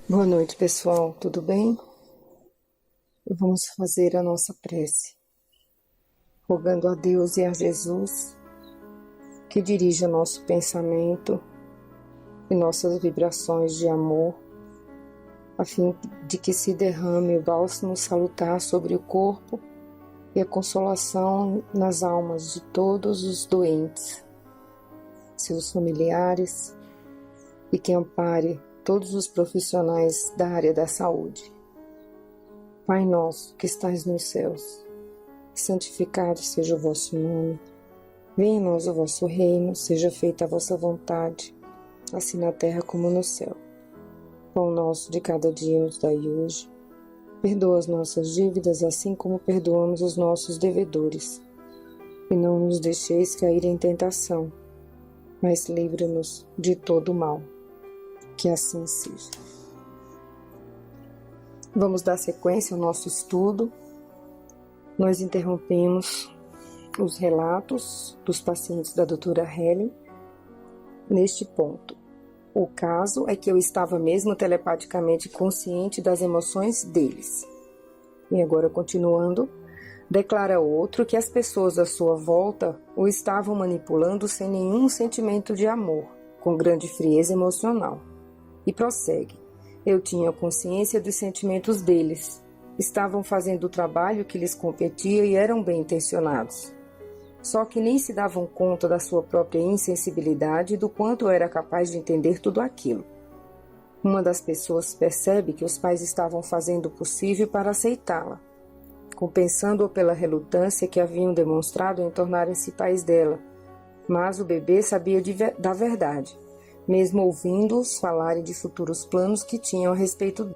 Boa noite, pessoal. Tudo bem? Vamos fazer a nossa prece, rogando a Deus e a Jesus que dirija nosso pensamento e nossas vibrações de amor, a fim de que se derrame o bálsamo salutar sobre o corpo e a consolação nas almas de todos os doentes, seus familiares, e que ampare todos os profissionais da área da saúde. Pai nosso, que estais nos céus, santificado seja o vosso nome. Venha a nós o vosso reino, seja feita a vossa vontade, assim na terra como no céu. Pão nosso de cada dia nos dai hoje. Perdoa as nossas dívidas, assim como perdoamos os nossos devedores. E não nos deixeis cair em tentação, mas livra-nos de todo o mal. Que assim seja. Vamos dar sequência ao nosso estudo. Nós interrompemos os relatos dos pacientes da doutora Helen neste ponto. O caso é que eu estava mesmo telepaticamente consciente das emoções deles. E agora, continuando, declara outro que as pessoas à sua volta o estavam manipulando sem nenhum sentimento de amor, com grande frieza emocional. E prossegue. Eu tinha consciência dos sentimentos deles. Estavam fazendo o trabalho que lhes competia e eram bem intencionados. Só que nem se davam conta da sua própria insensibilidade e do quanto eu era capaz de entender tudo aquilo. Uma das pessoas percebe que os pais estavam fazendo o possível para aceitá-la, compensando-o pela relutância que haviam demonstrado em tornarem-se pais dela. Mas o bebê sabia da verdade, mesmo ouvindo-os falarem de futuros planos que tinham a respeito dele.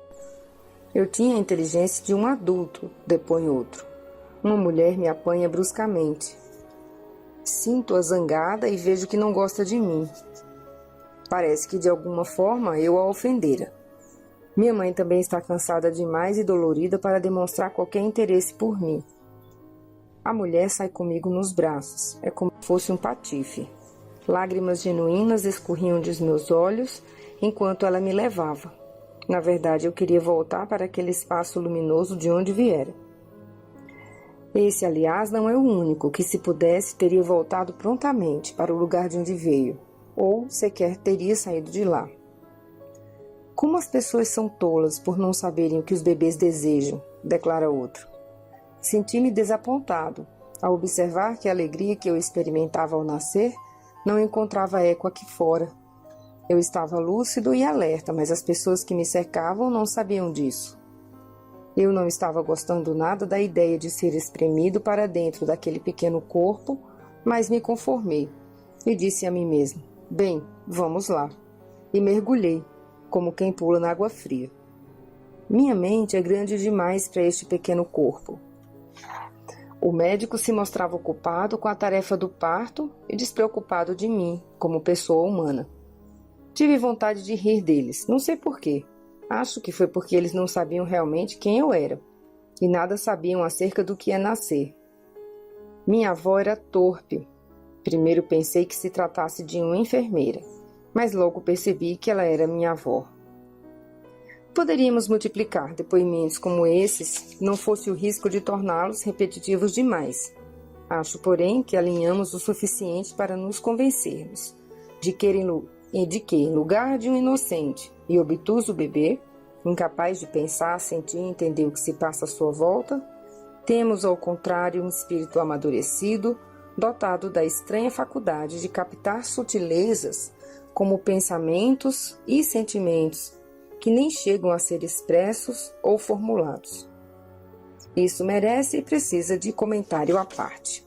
Eu tinha a inteligência de um adulto, depõe outro. Uma mulher me apanha bruscamente. Sinto-a zangada e vejo que não gosta de mim. Parece que de alguma forma eu a ofendera. Minha mãe também está cansada demais e dolorida para demonstrar qualquer interesse por mim. A mulher sai comigo nos braços, é como se fosse um patife. Lágrimas genuínas escorriam dos meus olhos enquanto ela me levava. Na verdade, eu queria voltar para aquele espaço luminoso de onde viera. Esse, aliás, não é o único que, se pudesse, teria voltado prontamente para o lugar de onde veio, ou sequer teria saído de lá. Como as pessoas são tolas por não saberem o que os bebês desejam, declara outro. Senti-me desapontado ao observar que a alegria que eu experimentava ao nascer não encontrava eco aqui fora. Eu estava lúcido e alerta, mas as pessoas que me cercavam não sabiam disso. Eu não estava gostando nada da ideia de ser espremido para dentro daquele pequeno corpo, mas me conformei e disse a mim mesmo, bem, vamos lá. E mergulhei, como quem pula na água fria. Minha mente é grande demais para este pequeno corpo. O médico se mostrava ocupado com a tarefa do parto e despreocupado de mim, como pessoa humana. Tive vontade de rir deles, não sei porquê. Acho que foi porque eles não sabiam realmente quem eu era, e nada sabiam acerca do que é nascer. Minha avó era torpe. Primeiro pensei que se tratasse de uma enfermeira, mas logo percebi que ela era minha avó. Poderíamos multiplicar depoimentos como esses, não fosse o risco de torná-los repetitivos demais. Acho, porém, que alinhamos o suficiente para nos convencermos de que, em lugar de um inocente e obtuso bebê, incapaz de pensar, sentir e entender o que se passa à sua volta, temos, ao contrário, um espírito amadurecido, dotado da estranha faculdade de captar sutilezas como pensamentos e sentimentos que nem chegam a ser expressos ou formulados. Isso merece e precisa de comentário à parte.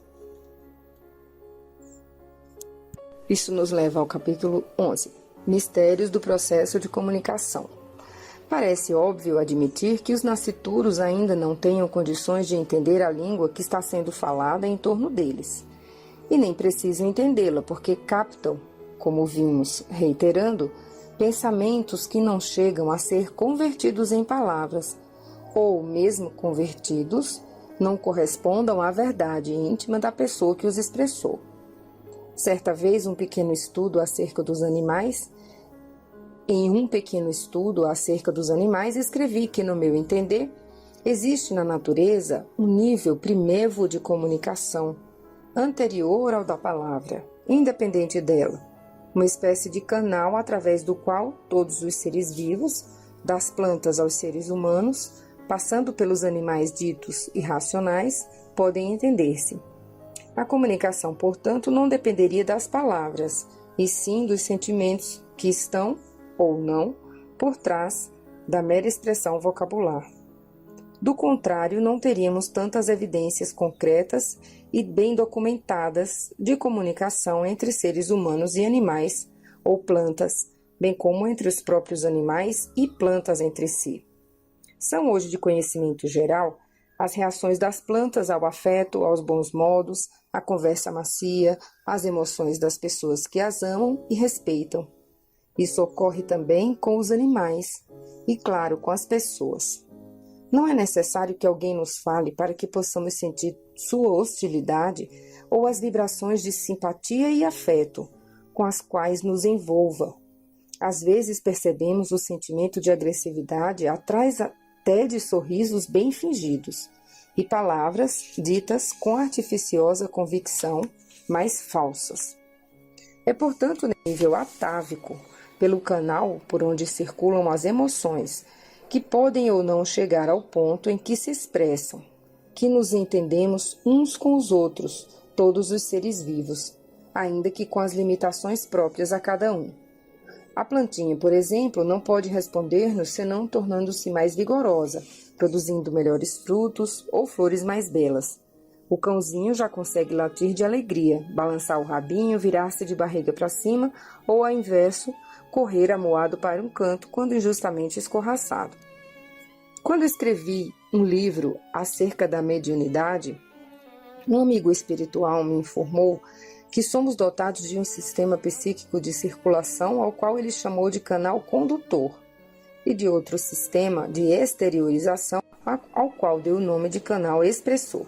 Isso nos leva ao capítulo 11, Mistérios do processo de comunicação. Parece óbvio admitir que os nascituros ainda não tenham condições de entender a língua que está sendo falada em torno deles. E nem precisam entendê-la, porque captam, como vimos reiterando, pensamentos que não chegam a ser convertidos em palavras, ou, mesmo convertidos, não correspondam à verdade íntima da pessoa que os expressou. Certa vez, um pequeno estudo acerca dos animais Em um pequeno estudo acerca dos animais, escrevi que, no meu entender, existe na natureza um nível primevo de comunicação, anterior ao da palavra, independente dela, uma espécie de canal através do qual todos os seres vivos, das plantas aos seres humanos, passando pelos animais ditos irracionais, podem entender-se. A comunicação, portanto, não dependeria das palavras, e sim dos sentimentos que estão, ou não, por trás da mera expressão vocabular. Do contrário, não teríamos tantas evidências concretas e bem documentadas de comunicação entre seres humanos e animais ou plantas, bem como entre os próprios animais e plantas entre si. São hoje de conhecimento geral as reações das plantas ao afeto, aos bons modos, à conversa macia, às emoções das pessoas que as amam e respeitam. Isso ocorre também com os animais e, claro, com as pessoas. Não é necessário que alguém nos fale para que possamos sentir sua hostilidade ou as vibrações de simpatia e afeto com as quais nos envolva. Às vezes percebemos o sentimento de agressividade atrás até de sorrisos bem fingidos e palavras ditas com artificiosa convicção, mas falsas. É, portanto, nível atávico, pelo canal por onde circulam as emoções, que podem ou não chegar ao ponto em que se expressam, que nos entendemos uns com os outros, todos os seres vivos, ainda que com as limitações próprias a cada um. A plantinha, por exemplo, não pode responder-nos senão tornando-se mais vigorosa, produzindo melhores frutos ou flores mais belas. O cãozinho já consegue latir de alegria, balançar o rabinho, virar-se de barriga para cima ou, ao inverso, correr amuado para um canto quando injustamente escorraçado. Quando escrevi um livro acerca da mediunidade, um amigo espiritual me informou que somos dotados de um sistema psíquico de circulação ao qual ele chamou de canal condutor, e de outro sistema de exteriorização ao qual deu o nome de canal expressor.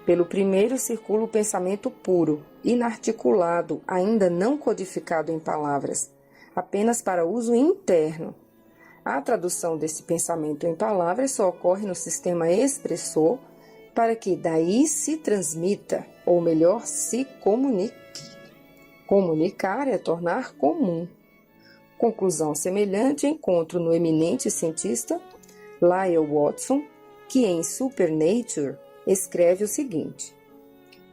Pelo primeiro circula o pensamento puro, inarticulado, ainda não codificado em palavras, apenas para uso interno. A tradução desse pensamento em palavras só ocorre no sistema expressor, para que daí se transmita, ou melhor, se comunique. Comunicar é tornar comum. Conclusão semelhante encontro no eminente cientista Lyell Watson, que em Supernature escreve o seguinte: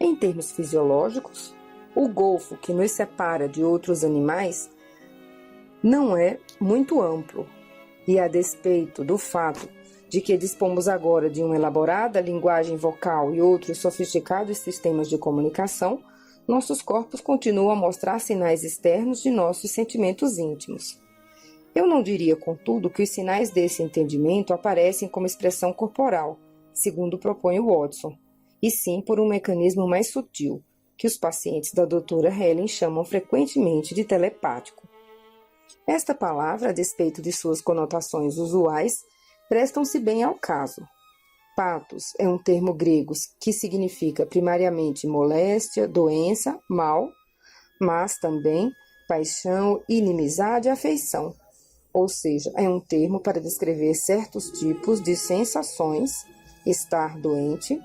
em termos fisiológicos, o golfo que nos separa de outros animais não é muito amplo, e a despeito do fato de que dispomos agora de uma elaborada linguagem vocal e outros sofisticados sistemas de comunicação, nossos corpos continuam a mostrar sinais externos de nossos sentimentos íntimos. Eu não diria, contudo, que os sinais desse entendimento aparecem como expressão corporal, segundo propõe Watson, e sim por um mecanismo mais sutil, que os pacientes da doutora Helen chamam frequentemente de telepático. Esta palavra, a despeito de suas conotações usuais, prestam-se bem ao caso. Patos é um termo grego que significa primariamente moléstia, doença, mal, mas também paixão, inimizade e afeição. Ou seja, é um termo para descrever certos tipos de sensações, estar doente,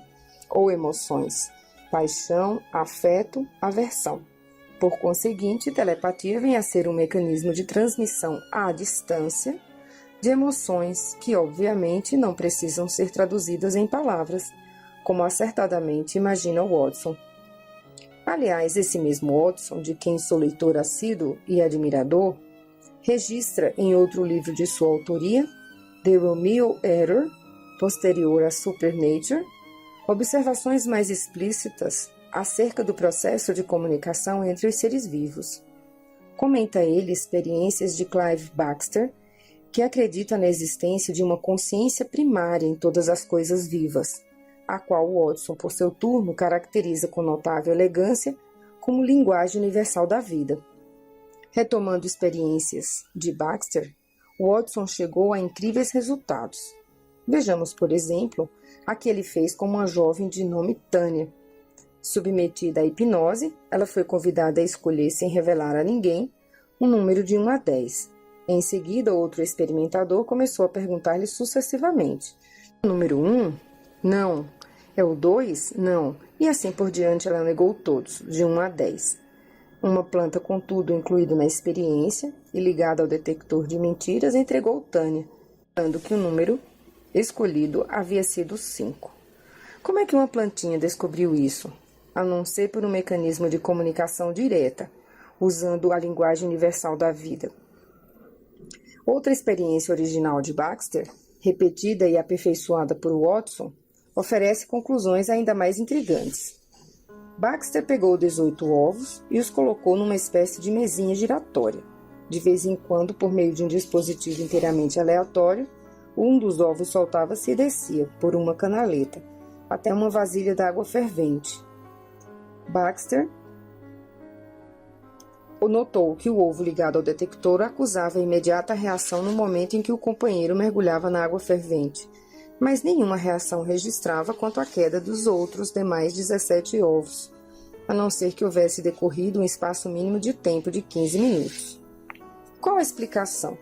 ou emoções, paixão, afeto, aversão. Por conseguinte, telepatia vem a ser um mecanismo de transmissão à distância de emoções que, obviamente, não precisam ser traduzidas em palavras, como acertadamente imagina Watson. Aliás, esse mesmo Watson, de quem sou leitor assíduo e admirador, registra em outro livro de sua autoria, The Romeo Error, posterior a Supernature, observações mais explícitas acerca do processo de comunicação entre os seres vivos. Comenta ele experiências de Clive Baxter, que acredita na existência de uma consciência primária em todas as coisas vivas, a qual Watson, por seu turno, caracteriza com notável elegância como linguagem universal da vida. Retomando experiências de Baxter, Watson chegou a incríveis resultados. Vejamos, por exemplo, a que ele fez com uma jovem de nome Tânia. Submetida à hipnose, ela foi convidada a escolher, sem revelar a ninguém, um número de 1 a 10. Em seguida, outro experimentador começou a perguntar-lhe sucessivamente: número 1? Não. É o 2? Não. E assim por diante ela negou todos, de 1 a 10. Uma planta, contudo, incluída na experiência e ligada ao detector de mentiras, entregou Tânia, falando que o número escolhido havia sido 5. Como é que uma plantinha descobriu isso? A não ser por um mecanismo de comunicação direta, usando a linguagem universal da vida. Outra experiência original de Baxter, repetida e aperfeiçoada por Watson, oferece conclusões ainda mais intrigantes. Baxter pegou 18 ovos e os colocou numa espécie de mesinha giratória. De vez em quando, por meio de um dispositivo inteiramente aleatório, um dos ovos soltava-se e descia, por uma canaleta, até uma vasilha d'água fervente. Baxter notou que o ovo ligado ao detector acusava imediata reação no momento em que o companheiro mergulhava na água fervente, mas nenhuma reação registrava quanto à queda dos outros demais 17 ovos, a não ser que houvesse decorrido um espaço mínimo de tempo de 15 minutos. Qual a explicação?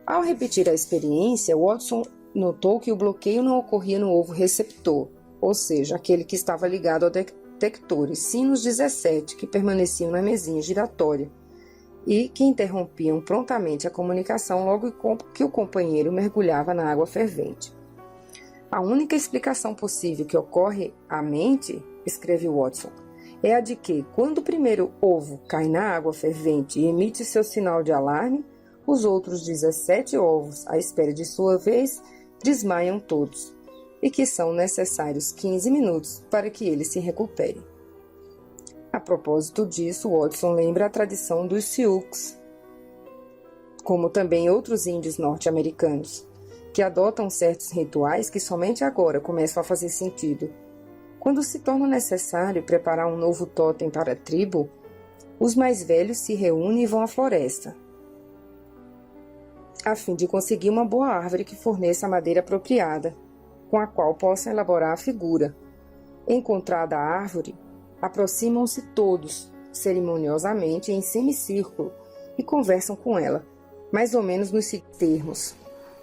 Ao repetir a experiência, Watson notou que o bloqueio não ocorria no ovo receptor, ou seja, aquele que estava ligado ao detector, e sim nos 17 que permaneciam na mesinha giratória e que interrompiam prontamente a comunicação logo que o companheiro mergulhava na água fervente. A única explicação possível que ocorre à mente, escreve Watson, é a de que, quando o primeiro ovo cai na água fervente e emite seu sinal de alarme, os outros 17 ovos, à espera de sua vez, desmaiam todos, e que são necessários 15 minutos para que eles se recuperem. A propósito disso, Watson lembra a tradição dos Sioux, como também outros índios norte-americanos, que adotam certos rituais que somente agora começam a fazer sentido. Quando se torna necessário preparar um novo totem para a tribo, os mais velhos se reúnem e vão à floresta, a fim de conseguir uma boa árvore que forneça a madeira apropriada, com a qual possam elaborar a figura. Encontrada a árvore, aproximam-se todos, cerimoniosamente, em semicírculo, e conversam com ela, mais ou menos nos seguintes termos: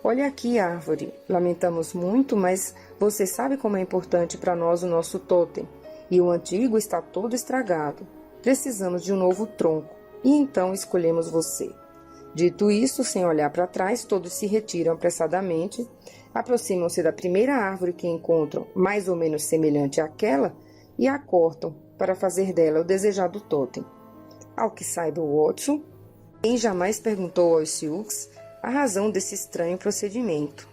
olha aqui, árvore, lamentamos muito, mas você sabe como é importante para nós o nosso totem, e o antigo está todo estragado. Precisamos de um novo tronco, e então escolhemos você. Dito isso, sem olhar para trás, todos se retiram apressadamente, aproximam-se da primeira árvore que encontram, mais ou menos semelhante àquela, e a cortam para fazer dela o desejado totem. Ao que saiba Watson, quem jamais perguntou aos Sioux a razão desse estranho procedimento.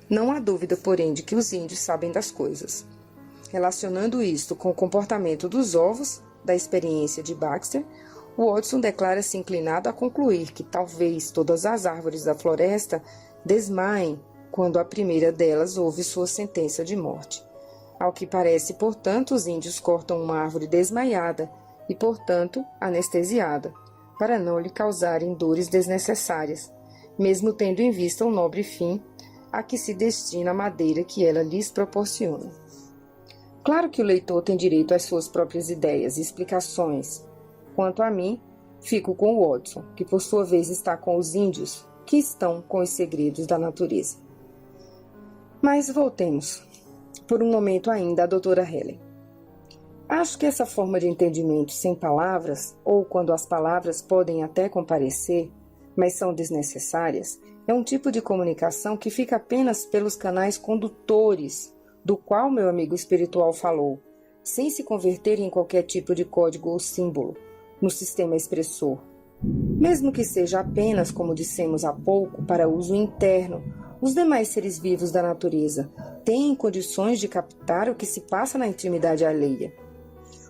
Não há dúvida, porém, de que os índios sabem das coisas. Relacionando isto com o comportamento dos ovos, da experiência de Baxter, Watson declara-se inclinado a concluir que talvez todas as árvores da floresta desmaiem quando a primeira delas ouve sua sentença de morte. Ao que parece, portanto, os índios cortam uma árvore desmaiada e, portanto, anestesiada, para não lhe causarem dores desnecessárias, mesmo tendo em vista o nobre fim a que se destina a madeira que ela lhes proporciona. Claro que o leitor tem direito às suas próprias ideias e explicações. Quanto a mim, fico com Watson, que por sua vez está com os índios, que estão com os segredos da natureza. Mas voltemos, por um momento ainda, à doutora Helen. Acho que essa forma de entendimento sem palavras, ou quando as palavras podem até comparecer, mas são desnecessárias, é um tipo de comunicação que fica apenas pelos canais condutores, do qual meu amigo espiritual falou, sem se converter em qualquer tipo de código ou símbolo no sistema expressor. Mesmo que seja apenas, como dissemos há pouco, para uso interno, os demais seres vivos da natureza têm condições de captar o que se passa na intimidade alheia.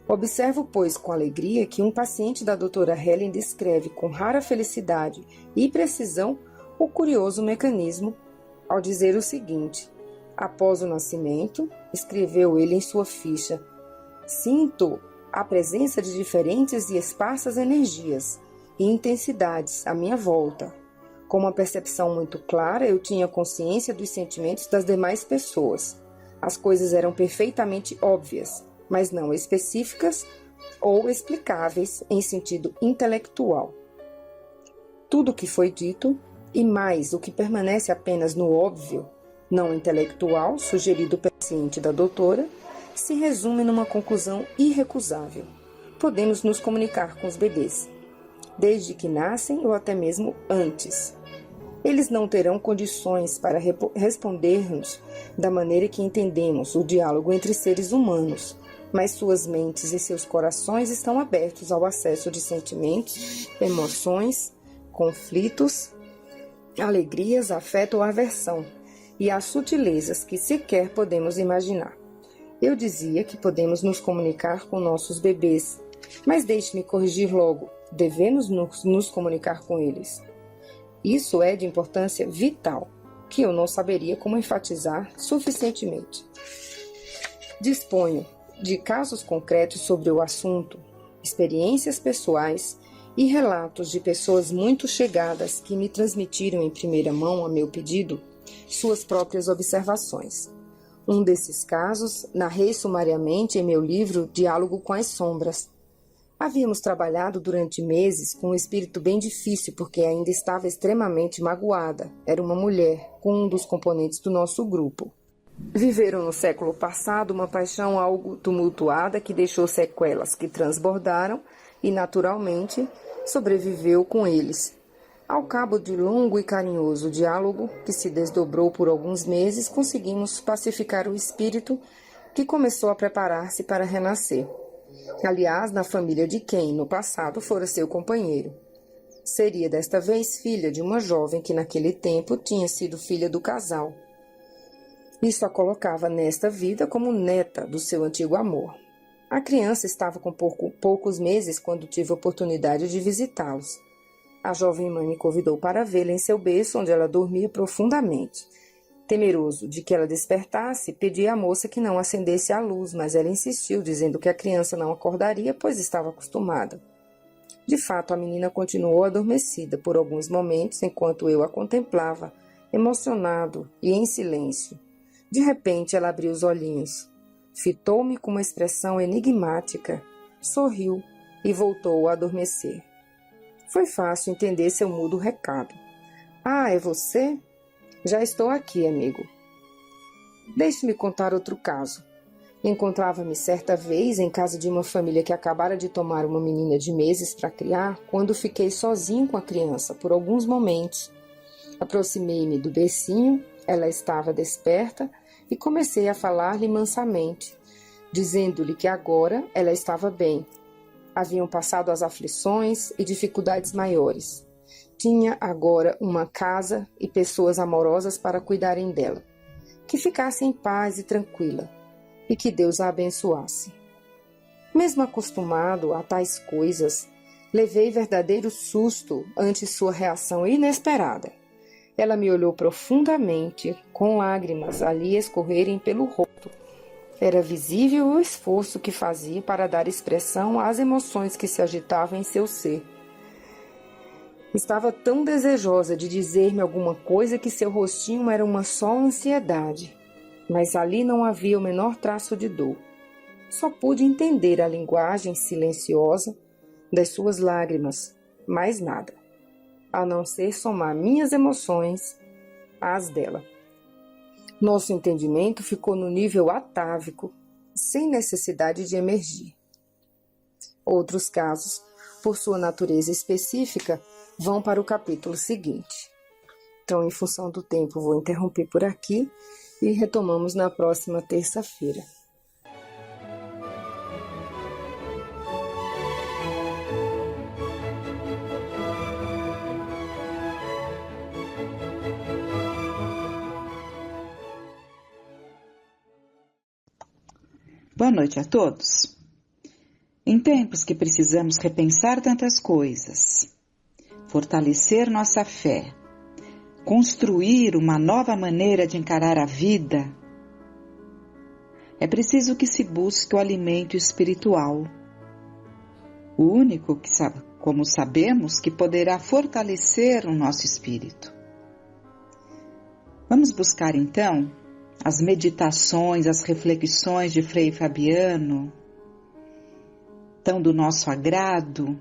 Observo, pois, com alegria que um paciente da doutora Helen descreve com rara felicidade e precisão o curioso mecanismo ao dizer o seguinte: após o nascimento, escreveu ele em sua ficha, sinto a presença de diferentes e esparsas energias e intensidades à minha volta. Com uma percepção muito clara, eu tinha consciência dos sentimentos das demais pessoas. As coisas eram perfeitamente óbvias, mas não específicas ou explicáveis em sentido intelectual. tudo o que foi dito e mais o que permanece apenas no óbvio, não intelectual, sugerido pelo paciente da doutora, se resume numa conclusão irrecusável. Podemos nos comunicar com os bebês, desde que nascem ou até mesmo antes. Eles não terão condições para responder-nos da maneira que entendemos o diálogo entre seres humanos, mas suas mentes e seus corações estão abertos ao acesso de sentimentos, emoções, conflitos, alegrias, afeto ou aversão, e às sutilezas que sequer podemos imaginar. Eu dizia que podemos nos comunicar com nossos bebês, mas deixe-me corrigir logo, devemos nos comunicar com eles. Isso é de importância vital, que eu não saberia como enfatizar suficientemente. Disponho de casos concretos sobre o assunto, experiências pessoais e relatos de pessoas muito chegadas que me transmitiram em primeira mão, a meu pedido, suas próprias observações. Um desses casos narrei sumariamente em meu livro Diálogo com as Sombras. Havíamos trabalhado durante meses com um espírito bem difícil porque ainda estava extremamente magoada. Era uma mulher, com um dos componentes do nosso grupo. Viveram no século passado uma paixão algo tumultuada que deixou sequelas que transbordaram e, naturalmente, sobreviveu com eles. Ao cabo de longo e carinhoso diálogo, que se desdobrou por alguns meses, conseguimos pacificar o espírito que começou a preparar-se para renascer. Aliás, na família de quem, no passado, fora seu companheiro. Seria desta vez filha de uma jovem que naquele tempo tinha sido filha do casal. Isso a colocava nesta vida como neta do seu antigo amor. A criança estava com poucos meses quando tive a oportunidade de visitá-los. A jovem mãe me convidou para vê-la em seu berço, onde ela dormia profundamente. Temeroso de que ela despertasse, pedi à moça que não acendesse a luz, mas ela insistiu, dizendo que a criança não acordaria, pois estava acostumada. De fato, a menina continuou adormecida por alguns momentos, enquanto eu a contemplava, emocionado e em silêncio. De repente, ela abriu os olhinhos, fitou-me com uma expressão enigmática, sorriu e voltou a adormecer. Foi fácil entender seu mudo recado. « Ah, é você? Já estou aqui, amigo. » Deixe-me contar outro caso. Encontrava-me certa vez em casa de uma família que acabara de tomar uma menina de meses para criar, quando fiquei sozinho com a criança por alguns momentos. Aproximei-me do bercinho, ela estava desperta e comecei a falar-lhe mansamente, dizendo-lhe que agora ela estava bem. Haviam passado as aflições e dificuldades maiores. Tinha agora uma casa e pessoas amorosas para cuidarem dela. Que ficasse em paz e tranquila, e que Deus a abençoasse. Mesmo acostumado a tais coisas, levei verdadeiro susto ante sua reação inesperada. Ela me olhou profundamente, com lágrimas ali escorrerem pelo rosto. Era visível o esforço que fazia para dar expressão às emoções que se agitavam em seu ser. Estava tão desejosa de dizer-me alguma coisa que seu rostinho era uma só ansiedade, mas ali não havia o menor traço de dor. Só pude entender a linguagem silenciosa das suas lágrimas, mais nada, a não ser somar minhas emoções às dela. Nosso entendimento ficou no nível atávico, sem necessidade de emergir. Outros casos, por sua natureza específica, vão para o capítulo seguinte. Então, em função do tempo, vou interromper por aqui e retomamos na próxima terça-feira. Boa noite a todos. Em tempos que precisamos repensar tantas coisas, fortalecer nossa fé, construir uma nova maneira de encarar a vida, é preciso que se busque o alimento espiritual, o único que, como sabemos, que poderá fortalecer o nosso espírito. Vamos buscar então as meditações, as reflexões de Frei Fabiano, tão do nosso agrado,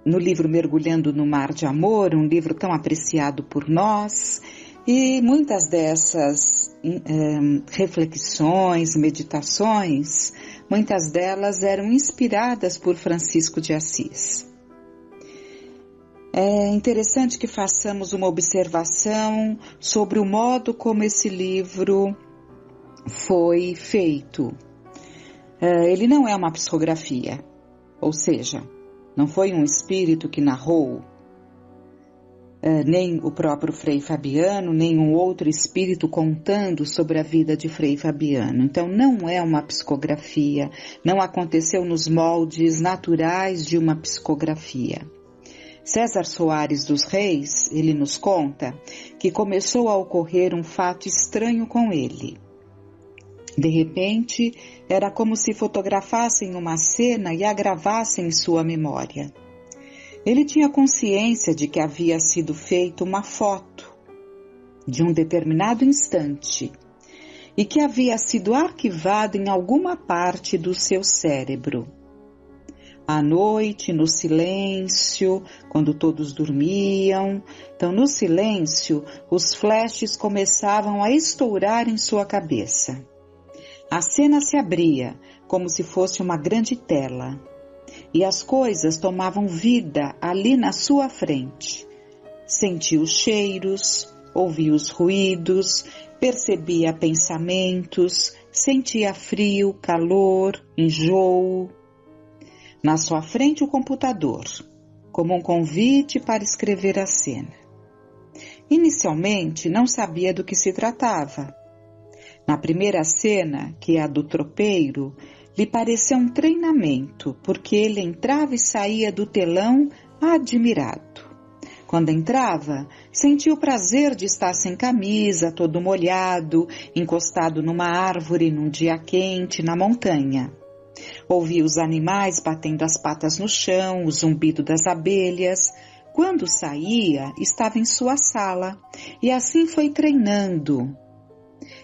no livro Mergulhando no Mar de Amor, um livro tão apreciado por nós, e muitas dessas reflexões, meditações, muitas delas eram inspiradas por Francisco de Assis. É interessante que façamos uma observação sobre o modo como esse livro foi feito. Ele não é uma psicografia, ou seja, não foi um espírito que narrou, nem o próprio Frei Fabiano, nem um outro espírito contando sobre a vida de Frei Fabiano. Então não é uma psicografia, não aconteceu nos moldes naturais de uma psicografia. César Soares dos Reis, ele nos conta que começou a ocorrer um fato estranho com ele. De repente, era como se fotografassem uma cena e a gravassem em sua memória. Ele tinha consciência de que havia sido feita uma foto de um determinado instante e que havia sido arquivado em alguma parte do seu cérebro. À noite, no silêncio, quando todos dormiam, então no silêncio, os flashes começavam a estourar em sua cabeça. A cena se abria como se fosse uma grande tela. E as coisas tomavam vida ali na sua frente. Sentia os cheiros, ouvia os ruídos, percebia pensamentos, sentia frio, calor, enjoo. Na sua frente o computador, como um convite para escrever a cena. Inicialmente não sabia do que se tratava. Na primeira cena, que é a do tropeiro, lhe pareceu um treinamento, porque ele entrava e saía do telão admirado. Quando entrava, sentia o prazer de estar sem camisa, todo molhado, encostado numa árvore num dia quente, na montanha. Ouvia os animais batendo as patas no chão, o zumbido das abelhas. Quando saía, estava em sua sala, e assim foi treinando.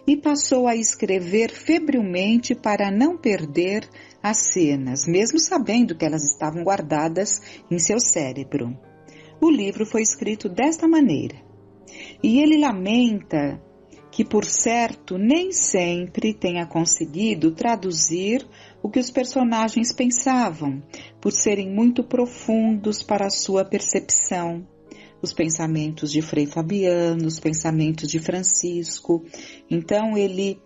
E passou a escrever febrilmente para não perder as cenas, mesmo sabendo que elas estavam guardadas em seu cérebro. O livro foi escrito desta maneira. E ele lamenta que, por certo, nem sempre tenha conseguido traduzir o que os personagens pensavam, por serem muito profundos para a sua percepção. Os pensamentos de Frei Fabiano, os pensamentos de Francisco. Então ele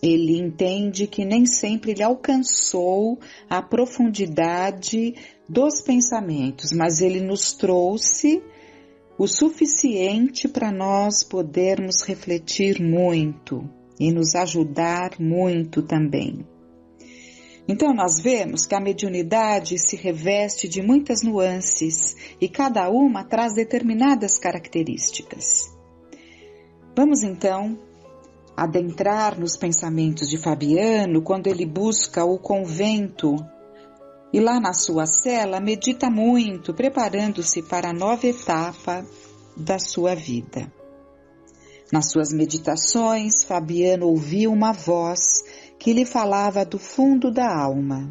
entende que nem sempre ele alcançou a profundidade dos pensamentos, mas ele nos trouxe o suficiente para nós podermos refletir muito e nos ajudar muito também. Então nós vemos que a mediunidade se reveste de muitas nuances e cada uma traz determinadas características. Vamos então adentrar nos pensamentos de Fabiano quando ele busca o convento e lá na sua cela medita muito, preparando-se para a nova etapa da sua vida. Nas suas meditações, Fabiano ouviu uma voz que lhe falava do fundo da alma.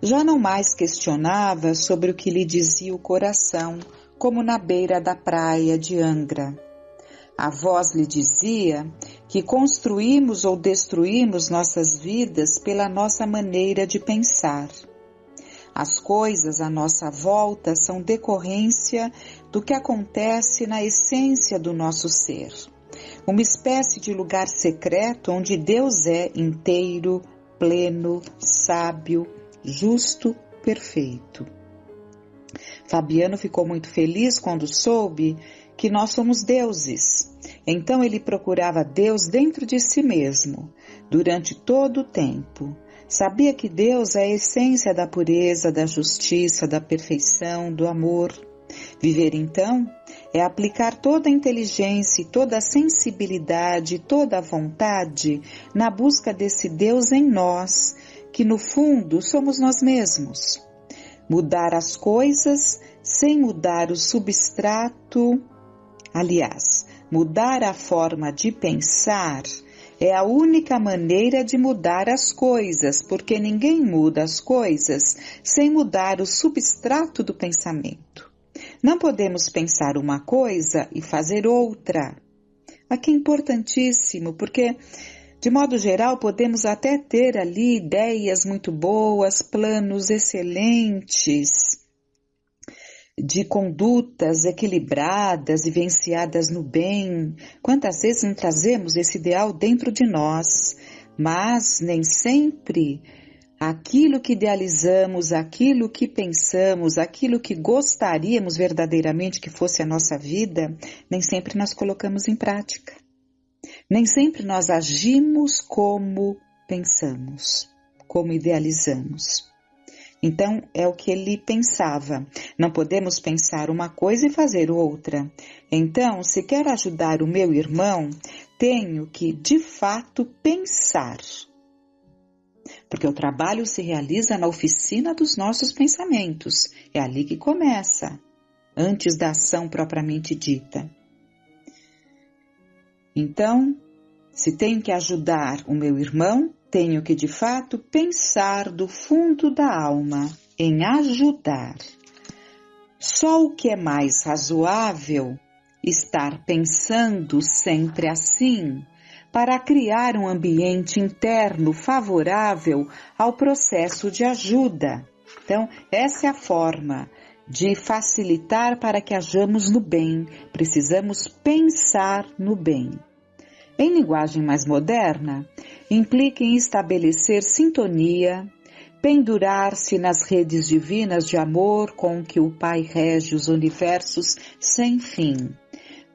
Já não mais questionava sobre o que lhe dizia o coração, como na beira da praia de Angra. A voz lhe dizia que construímos ou destruímos nossas vidas pela nossa maneira de pensar. As coisas à nossa volta são decorrência do que acontece na essência do nosso ser. Uma espécie de lugar secreto onde Deus é inteiro, pleno, sábio, justo, perfeito. Fabiano ficou muito feliz quando soube que nós somos deuses. Então ele procurava Deus dentro de si mesmo, durante todo o tempo. Sabia que Deus é a essência da pureza, da justiça, da perfeição, do amor. Viver, então, é aplicar toda a inteligência, toda a sensibilidade, toda a vontade na busca desse Deus em nós, que no fundo somos nós mesmos. Mudar as coisas sem mudar o substrato, aliás, mudar a forma de pensar É a única maneira de mudar as coisas, porque ninguém muda as coisas sem mudar o substrato do pensamento. Não podemos pensar uma coisa e fazer outra. Aqui é importantíssimo, porque, de modo geral, podemos até ter ali ideias muito boas, planos excelentes, de condutas equilibradas e vivenciadas no bem. Quantas vezes não trazemos esse ideal dentro de nós, mas nem sempre aquilo que idealizamos, aquilo que pensamos, aquilo que gostaríamos verdadeiramente que fosse a nossa vida, nem sempre nós colocamos em prática. Nem sempre nós agimos como pensamos, como idealizamos. Então, é o que ele pensava. Não podemos pensar uma coisa e fazer outra. Então, se quero ajudar o meu irmão, tenho que, de fato, pensar. Porque o trabalho se realiza na oficina dos nossos pensamentos. É ali que começa, antes da ação propriamente dita. Então, se tenho que ajudar o meu irmão, tenho que, de fato, pensar do fundo da alma em ajudar. Só o que é mais razoável estar pensando sempre assim, para criar um ambiente interno favorável ao processo de ajuda. Então, essa é a forma de facilitar para que hajamos no bem. Precisamos pensar no bem. Em linguagem mais moderna, implica em estabelecer sintonia, pendurar-se nas redes divinas de amor com que o Pai rege os universos sem fim.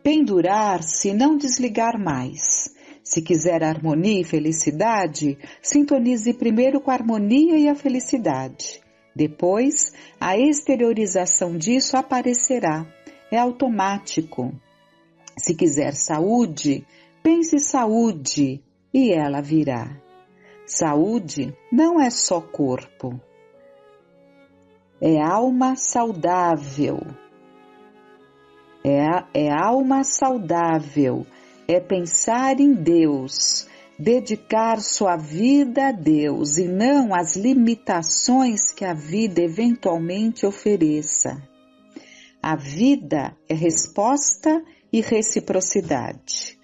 Pendurar-se, não desligar mais. Se quiser harmonia e felicidade, sintonize primeiro com a harmonia e a felicidade. Depois, a exteriorização disso aparecerá. É automático. Se quiser saúde, pense saúde e ela virá. Saúde não é só corpo. É alma saudável. É alma saudável. É pensar em Deus, dedicar sua vida a Deus e não às limitações que a vida eventualmente ofereça. A vida é resposta e reciprocidade.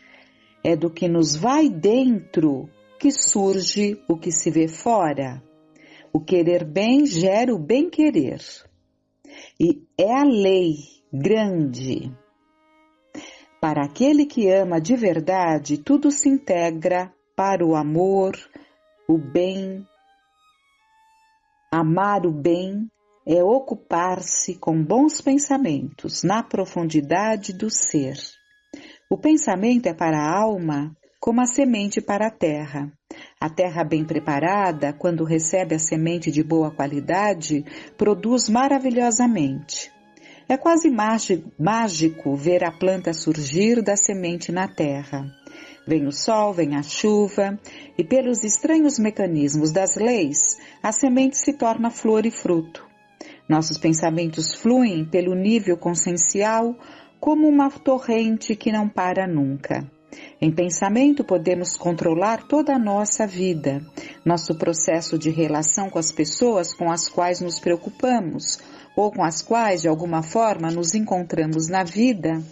É do que nos vai dentro que surge o que se vê fora. O querer bem gera o bem-querer. E é a lei grande. Para aquele que ama de verdade, tudo se integra para o amor, o bem. Amar o bem é ocupar-se com bons pensamentos na profundidade do ser. O pensamento é para a alma como a semente para a terra. A terra bem preparada, quando recebe a semente de boa qualidade, produz maravilhosamente. É quase mágico ver a planta surgir da semente na terra. Vem o sol, vem a chuva, e pelos estranhos mecanismos das leis, a semente se torna flor e fruto. Nossos pensamentos fluem pelo nível consciencial como uma torrente que não para nunca. Em pensamento podemos controlar toda a nossa vida, nosso processo de relação com as pessoas com as quais nos preocupamos, ou com as quais, de alguma forma, nos encontramos na vida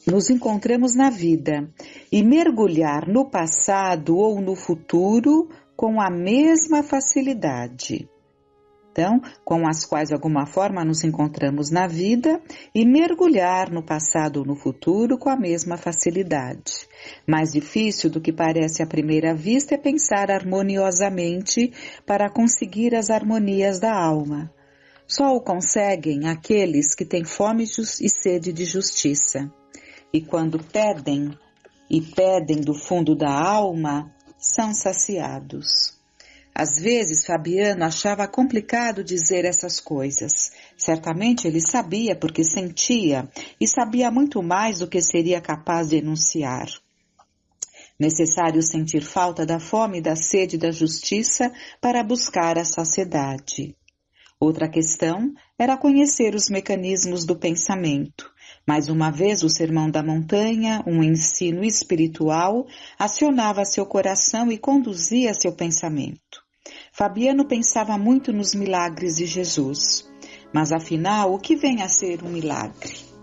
nos encontramos na vida e mergulhar no passado ou no futuro com a mesma facilidade. Então, com as quais, de alguma forma, nos encontramos na vida e mergulhar no passado ou no futuro com a mesma facilidade. Mais difícil do que parece à primeira vista é pensar harmoniosamente para conseguir as harmonias da alma. Só o conseguem aqueles que têm fome e sede de justiça. E quando pedem do fundo da alma, são saciados. Às vezes, Fabiano achava complicado dizer essas coisas. Certamente ele sabia porque sentia e sabia muito mais do que seria capaz de enunciar. Necessário sentir falta da fome, da sede e da justiça para buscar a saciedade. Outra questão era conhecer os mecanismos do pensamento. Mais uma vez, o Sermão da Montanha, um ensino espiritual, acionava seu coração e conduzia seu pensamento. Fabiano pensava muito nos milagres de Jesus. Mas afinal, o que vem a ser um milagre?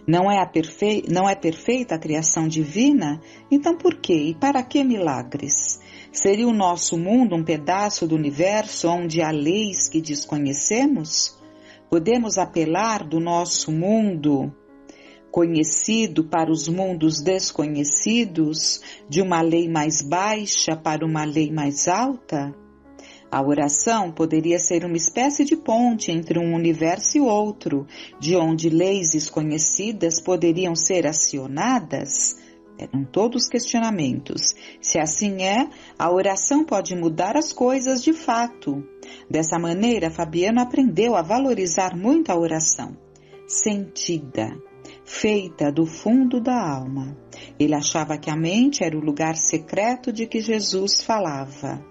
Não é perfeita a criação divina? Então por quê e para que milagres? Seria o nosso mundo um pedaço do universo onde há leis que desconhecemos? Podemos apelar do nosso mundo conhecido para os mundos desconhecidos, de uma lei mais baixa para uma lei mais alta? A oração poderia ser uma espécie de ponte entre um universo e outro, de onde leis desconhecidas poderiam ser acionadas? Eram todos questionamentos. Se assim é, a oração pode mudar as coisas de fato. Dessa maneira, Fabiano aprendeu a valorizar muito a oração, sentida, feita do fundo da alma. Ele achava que a mente era o lugar secreto de que Jesus falava.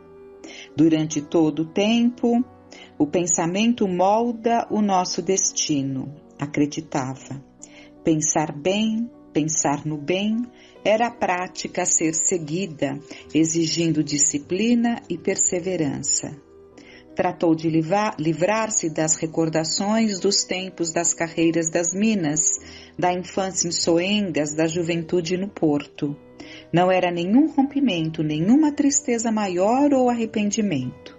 Durante todo o tempo, o pensamento molda o nosso destino, acreditava. Pensar bem, pensar no bem, era a prática a ser seguida, exigindo disciplina e perseverança. Tratou de livrar-se das recordações dos tempos das carreiras das minas, da infância em Soengas, da juventude no Porto. Não era nenhum rompimento, nenhuma tristeza maior ou arrependimento.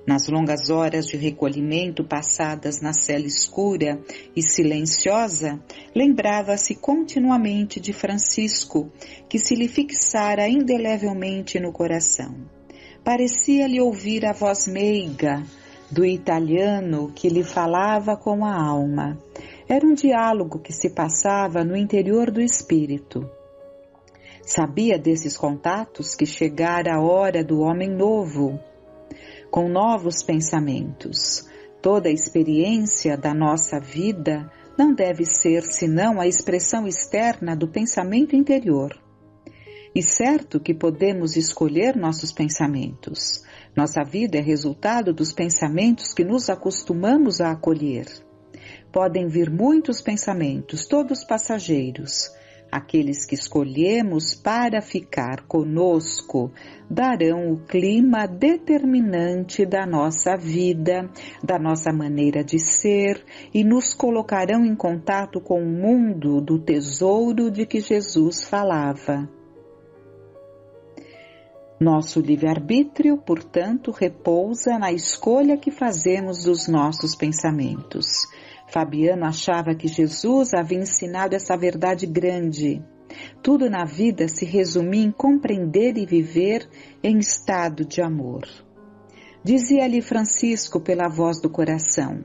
Nas longas horas de recolhimento passadas na cela escura e silenciosa, lembrava-se continuamente de Francisco, que se lhe fixara indelevelmente no coração. Parecia-lhe ouvir a voz meiga do italiano que lhe falava com a alma. Era um diálogo que se passava no interior do espírito. Sabia desses contatos que chegara a hora do homem novo, com novos pensamentos. Toda a experiência da nossa vida não deve ser senão a expressão externa do pensamento interior. E certo que podemos escolher nossos pensamentos. Nossa vida é resultado dos pensamentos que nos acostumamos a acolher. Podem vir muitos pensamentos, todos passageiros. Aqueles que escolhemos para ficar conosco darão o clima determinante da nossa vida, da nossa maneira de ser e nos colocarão em contato com o mundo do tesouro de que Jesus falava. Nosso livre-arbítrio, portanto, repousa na escolha que fazemos dos nossos pensamentos. Fabiano achava que Jesus havia ensinado essa verdade grande. Tudo na vida se resumia em compreender e viver em estado de amor. Dizia-lhe Francisco pela voz do coração,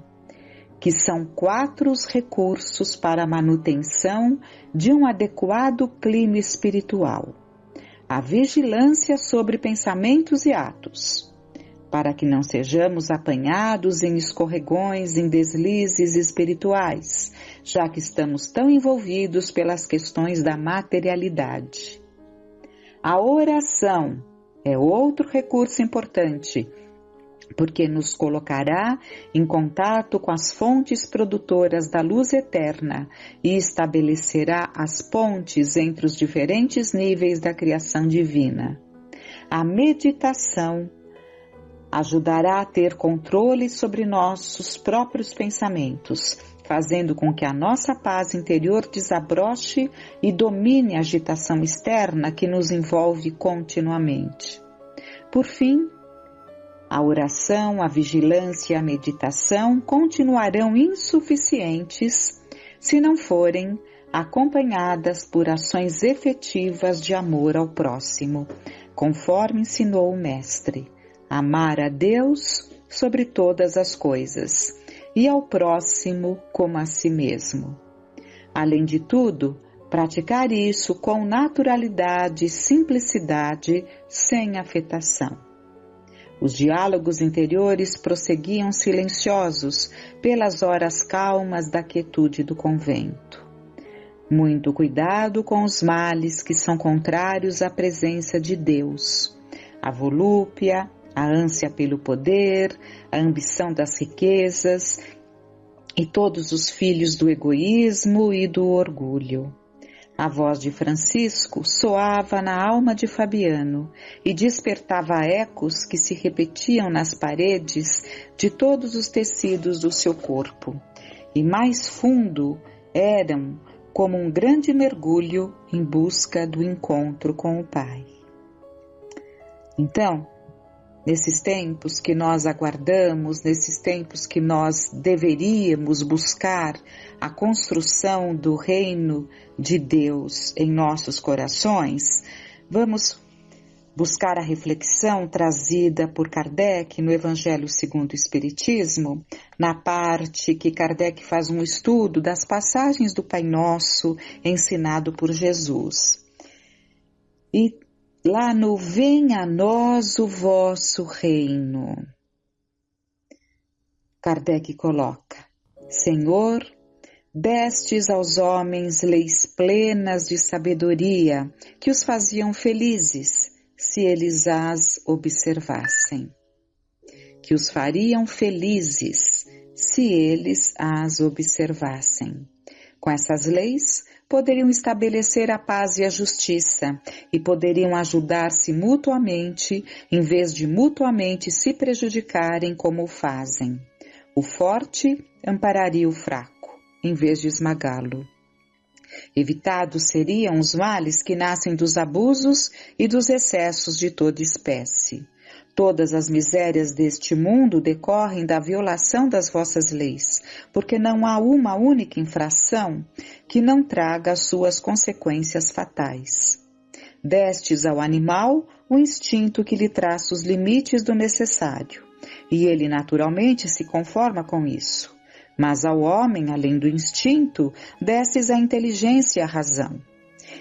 que são 4 os recursos para a manutenção de um adequado clima espiritual. A vigilância sobre pensamentos e atos, para que não sejamos apanhados em escorregões, em deslizes espirituais, já que estamos tão envolvidos pelas questões da materialidade. A oração é outro recurso importante, porque nos colocará em contato com as fontes produtoras da luz eterna e estabelecerá as pontes entre os diferentes níveis da criação divina. A meditação ajudará a ter controle sobre nossos próprios pensamentos, fazendo com que a nossa paz interior desabroche e domine a agitação externa que nos envolve continuamente. Por fim, a oração, a vigilância e a meditação continuarão insuficientes se não forem acompanhadas por ações efetivas de amor ao próximo, conforme ensinou o Mestre. Amar a Deus sobre todas as coisas e ao próximo como a si mesmo. Além de tudo, praticar isso com naturalidade e simplicidade, sem afetação. Os diálogos interiores prosseguiam silenciosos pelas horas calmas da quietude do convento. Muito cuidado com os males que são contrários à presença de Deus. A volúpia, a ânsia pelo poder, a ambição das riquezas e todos os filhos do egoísmo e do orgulho. A voz de Francisco soava na alma de Fabiano e despertava ecos que se repetiam nas paredes de todos os tecidos do seu corpo, e mais fundo eram como um grande mergulho em busca do encontro com o Pai. Então, nesses tempos que nós aguardamos, nesses tempos que nós deveríamos buscar a construção do reino de Deus em nossos corações, vamos buscar a reflexão trazida por Kardec no Evangelho segundo o Espiritismo, na parte que Kardec faz um estudo das passagens do Pai Nosso ensinado por Jesus. E lá no venha a nós o vosso reino, Kardec coloca: Senhor, destes aos homens leis plenas de sabedoria que os faziam felizes se eles as observassem, que os fariam felizes se eles as observassem. Com essas leis, poderiam estabelecer a paz e a justiça e poderiam ajudar-se mutuamente em vez de mutuamente se prejudicarem como o fazem. O forte ampararia o fraco em vez de esmagá-lo. Evitados seriam os males que nascem dos abusos e dos excessos de toda espécie. Todas as misérias deste mundo decorrem da violação das vossas leis, porque não há uma única infração que não traga as suas consequências fatais. Destes ao animal o instinto que lhe traça os limites do necessário, e ele naturalmente se conforma com isso. Mas ao homem, além do instinto, destes a inteligência e a razão.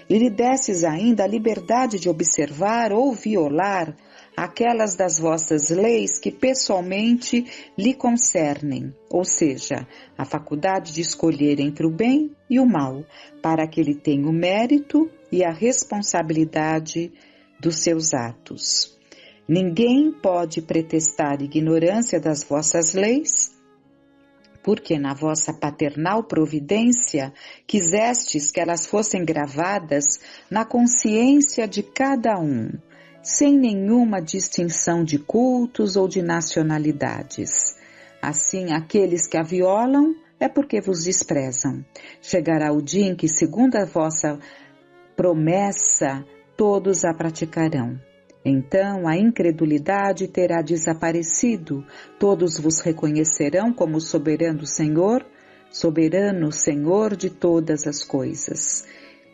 E lhe destes ainda a liberdade de observar ou violar aquelas das vossas leis que pessoalmente lhe concernem, ou seja, a faculdade de escolher entre o bem e o mal, para que ele tenha o mérito e a responsabilidade dos seus atos. Ninguém pode pretextar ignorância das vossas leis, porque na vossa paternal providência quisestes que elas fossem gravadas na consciência de cada um, sem nenhuma distinção de cultos ou de nacionalidades. Assim, aqueles que a violam é porque vos desprezam. Chegará o dia em que, segundo a vossa promessa, todos a praticarão. Então a incredulidade terá desaparecido, todos vos reconhecerão como soberano Senhor de todas as coisas.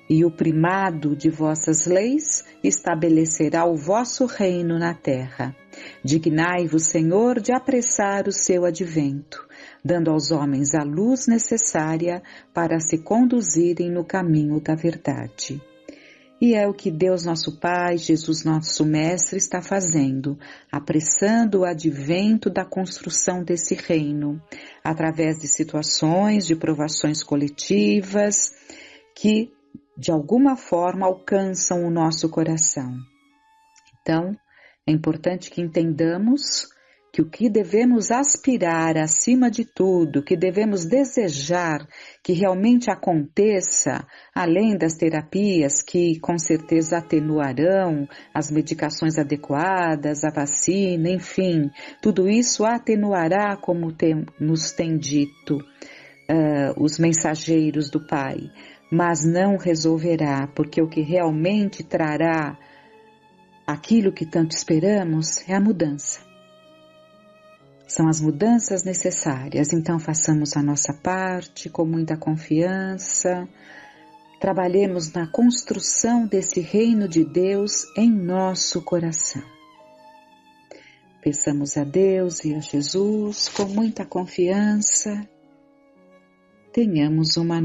E o primado de vossas leis estabelecerá o vosso reino na terra. Dignai-vos, Senhor, de apressar o seu advento, dando aos homens a luz necessária para se conduzirem no caminho da verdade. E é o que Deus nosso Pai, Jesus nosso Mestre, está fazendo, apressando o advento da construção desse reino, através de situações, de provações coletivas, que de alguma forma alcançam o nosso coração. Então, é importante que entendamos que o que devemos aspirar acima de tudo, que devemos desejar que realmente aconteça, além das terapias que com certeza atenuarão, as medicações adequadas, a vacina, enfim, tudo isso atenuará, como nos tem dito os mensageiros do Pai, mas não resolverá, porque o que realmente trará aquilo que tanto esperamos é a mudança. São as mudanças necessárias, então façamos a nossa parte com muita confiança, trabalhemos na construção desse reino de Deus em nosso coração. Peçamos a Deus e a Jesus com muita confiança, tenhamos uma